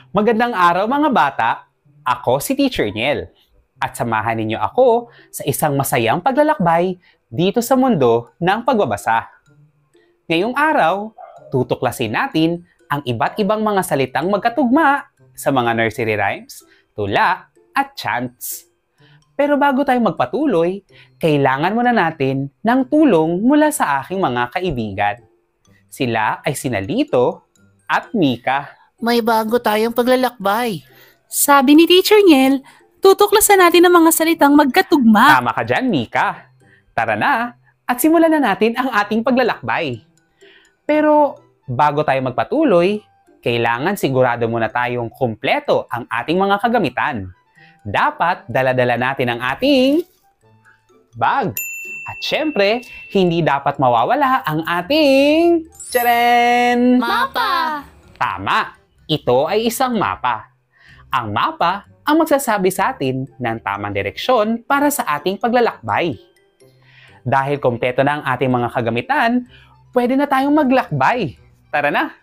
Magandang araw mga bata! Ako si Teacher Niel at samahan ninyo ako sa isang masayang paglalakbay dito sa mundo ng pagbabasa. Ngayong araw, tutuklasin natin ang iba't ibang mga salitang magkatugma sa mga nursery rhymes, tula at chants. Pero bago tayo magpatuloy, kailangan muna natin ng tulong mula sa aking mga kaibigan. Sila ay sina Lito at Mika. May bago tayong paglalakbay. Sabi ni Teacher Niel, tutuklasan natin ang mga salitang magkatugma. Tama ka dyan, Mika. Tara na at simulan na natin ang ating paglalakbay. Pero bago tayo magpatuloy, kailangan sigurado muna tayong kumpleto ang ating mga kagamitan. Dapat dala-dala natin ang ating bag. At syempre, hindi dapat mawawala ang ating Mapa! Tama! Ito ay isang mapa. Ang mapa ang magsasabi sa atin ng tamang direksyon para sa ating paglalakbay. Dahil kompleto na ang ating mga kagamitan, pwede na tayong maglakbay. Tara na!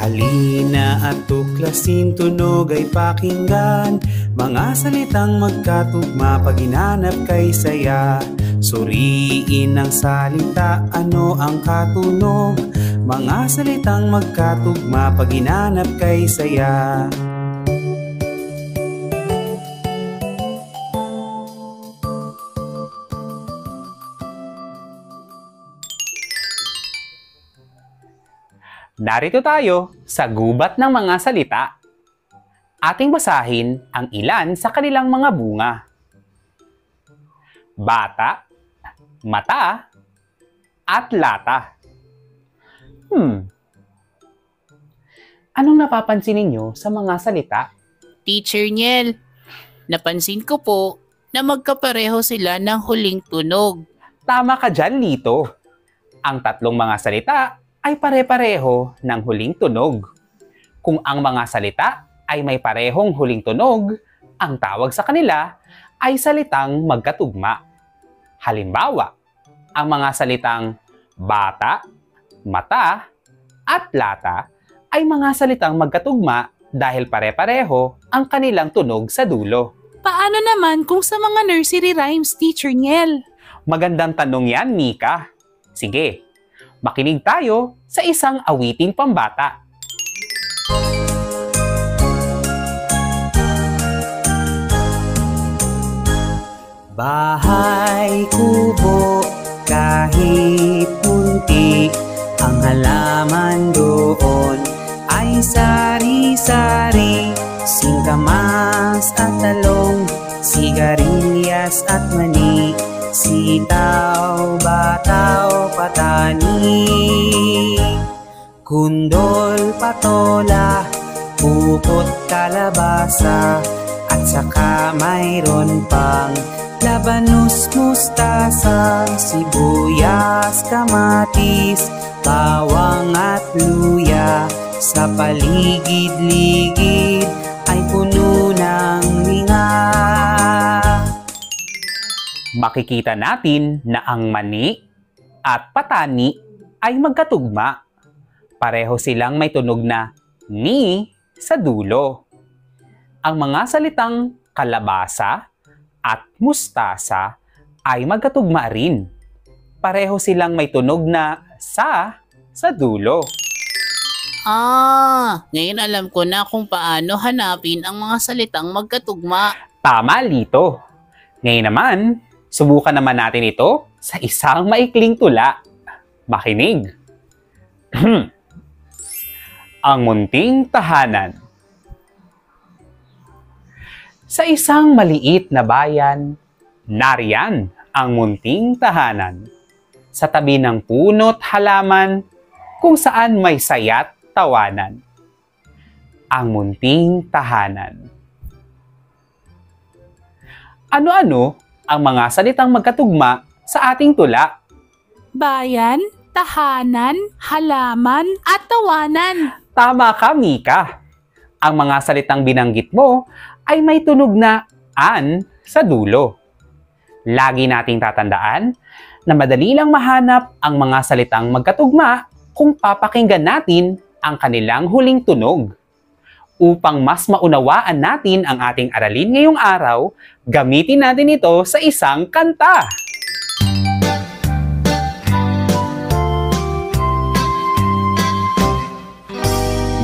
Halina at tuklasin, tunog ay pakinggan, mga salitang magkatugma pag hinanap kay saya. Suriin ang salita, ano ang katunog, mga salitang magkatugma pag hinanap kay saya. Narito tayo sa gubat ng mga salita. Ating basahin ang ilan sa kanilang mga bunga. Bata, mata, at lata. Anong napapansin ninyo sa mga salita? Teacher Niel, napansin ko po na magkapareho sila ng huling tunog. Tama ka dyan, Lito. Ang tatlong mga salita ay pare-pareho ng huling tunog. Kung ang mga salita ay may parehong huling tunog, ang tawag sa kanila ay salitang magkatugma. Halimbawa, ang mga salitang bata, mata, at lata ay mga salitang magkatugma dahil pare-pareho ang kanilang tunog sa dulo. Paano naman kung sa mga nursery rhymes, Teacher Niel? Magandang tanong yan, Mika. Sige, makinig tayo sa isang awiting pambata. Bahay kubo, kahit munti, ang halaman doon ay sari-sari, singkamas at talong, sigarilyas at mani, sitaw, bataw, patani, kundol, patola, pupot, kalabasa, at saka mayroon pang labanos, mustasa, sibuyas, kamatis, bawang at luya. Sa paligid-ligid ay puno ng linga. Makikita natin na ang mani at patani ay magkatugma. Pareho silang may tunog na ni sa dulo. Ang mga salitang kalabasa at mustasa ay magkatugma rin. Pareho silang may tunog na sa dulo. Ngayon alam ko na kung paano hanapin ang mga salitang magkatugma. Tama, Lito. Ngayon naman, subukan naman natin ito sa isang maikling tula. Makinig. Ang munting tahanan. Sa isang maliit na bayan, nariyan ang munting tahanan. Sa tabi ng puno't halaman, kung saan may saya't tawanan. Ang munting tahanan. Ano-ano ang mga salitang magkatugma sa ating tula? Bayan, tahanan, halaman, at tawanan. Tama ka, Mika. Ang mga salitang binanggit mo ay may tunog na an sa dulo. Lagi nating tatandaan na madali lang mahanap ang mga salitang magkatugma kung papakinggan natin ang kanilang huling tunog. Upang mas maunawaan natin ang ating aralin ngayong araw, gamitin natin ito sa isang kanta.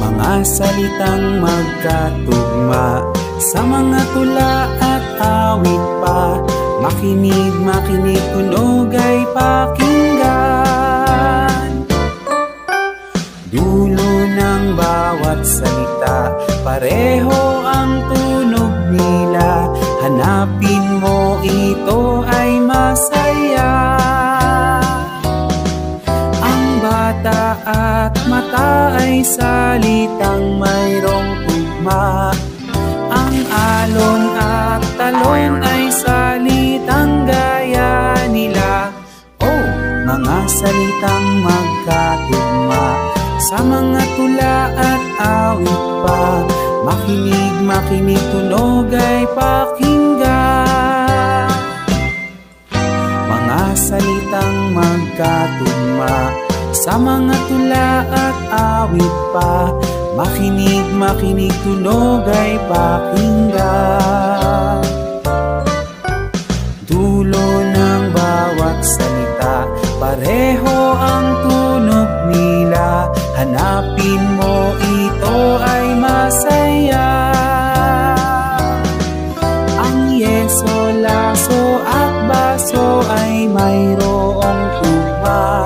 Mga salitang magkatugma sa mga tula at awit pa. Makinig, makinig, tunog ay pakinggan. Dulo ng bawat salita, pareho ang tunog nila. Hanapin mo, ito ay masaya. Ang bata at mata ay salitang mayroong tugma. Ang alon at talon ay salitang gaya nila. Oh, mga salitang magkatugma sa mga tula at awit pa. Makinig, makinig, tunog ay pakinggan. Mga salitang magkatugma sa mga tula at awit pa. Makinig, makinig, tunog ay pakinggan. Dulo ng bawat salita, pareho ang tunog nila. Hanapin mo, ito ay masaya. Ang yeso, laso at baso ay mayroong tugma.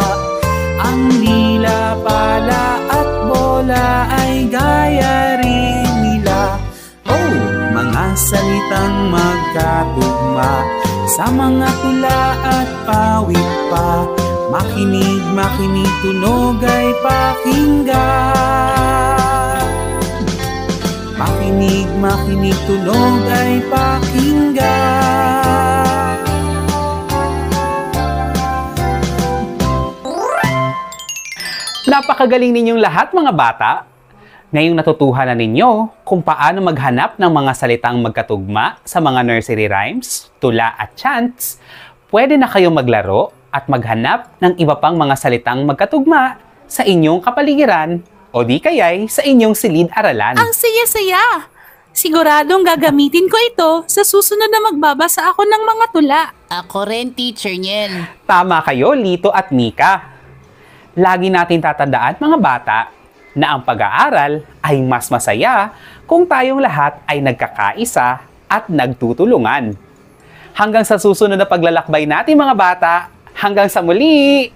Ang dila, pala at bola ay gaya rin nila. Oh, mga salitang magkatugma sa mga tula at awit pa. Makinig, makinig, tunog ay pakinggan. Makinig, makinig, tunog ay pakinggan. Napakagaling ninyong lahat mga bata! Ngayong natutuhan na ninyo kung paano maghanap ng mga salitang magkatugma sa mga nursery rhymes, tula at chants, pwede na kayong maglaro at maghanap ng iba pang mga salitang magkatugma sa inyong kapaligiran o di kaya'y sa inyong silid-aralan. Ang saya-saya! Siguradong gagamitin ko ito sa susunod na magbabasa ako ng mga tula. Ako rin, Teacher Niel. Tama kayo, Lito at Mika. Lagi natin tatandaan mga bata na ang pag-aaral ay mas masaya kung tayong lahat ay nagkakaisa at nagtutulungan. Hanggang sa susunod na paglalakbay natin mga bata, hanggang sa muli!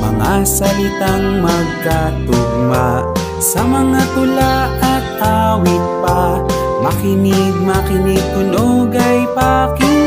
Mga salitang magkatugma sa mga tula at awit pa. Makinig, makinig, tunog ay pakinggan.